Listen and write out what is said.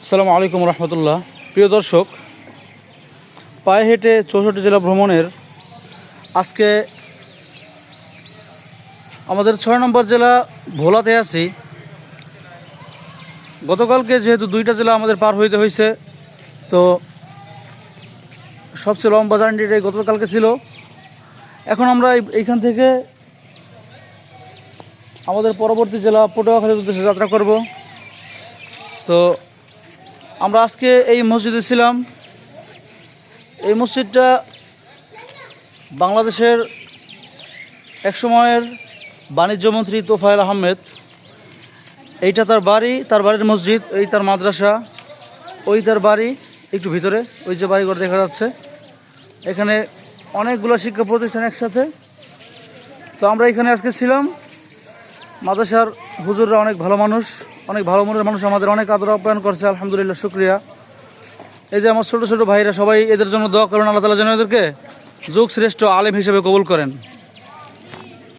আসসালামু আলাইকুম রহমতুল্লাহ। প্রিয় দর্শক, পায়ে হেঁটে 64 জেলা ভ্রমণের আজকে আমাদের 6 নম্বর জেলা ভোলাতে আছি। গতকালকে যেহেতু 2টা জেলা আমাদের পার হইতে হয়েছে, তো সবচেয়ে লম্বা জার্নিটাই গতকালকে ছিল। এখন আমরা এইখান থেকে আমাদের পরবর্তী জেলা পটুয়াখালীর উদ্দেশ্যে যাত্রা করব। তো আমরা আজকে এই মসজিদে ছিলাম। এই মসজিদটা বাংলাদেশের একসময়ের বাণিজ্যমন্ত্রী তোফায়েল আহমেদ, এইটা তার বাড়ি, তার বাড়ির মসজিদ, এই তার মাদ্রাসা, ওই তার বাড়ি একটু ভিতরে, ওই যে বাড়িঘর দেখা যাচ্ছে। এখানে অনেকগুলো শিক্ষা প্রতিষ্ঠান একসাথে। তো আমরা এখানে আজকে ছিলাম। মাদ্রাসার হুজুররা অনেক ভালো মানুষ, অনেক ভালো মনের মানুষ, আমাদের অনেক আদর আপ্যায়ন করছে, আলহামদুলিল্লাহ, শুক্রিয়া। এই যে আমার ছোটো ছোটো ভাইরা, সবাই এদের জন্য দোয়া করেন, আল্লাহ তাআলা যেন এদেরকে যুগ শ্রেষ্ঠ আলেম হিসেবে কবুল করেন।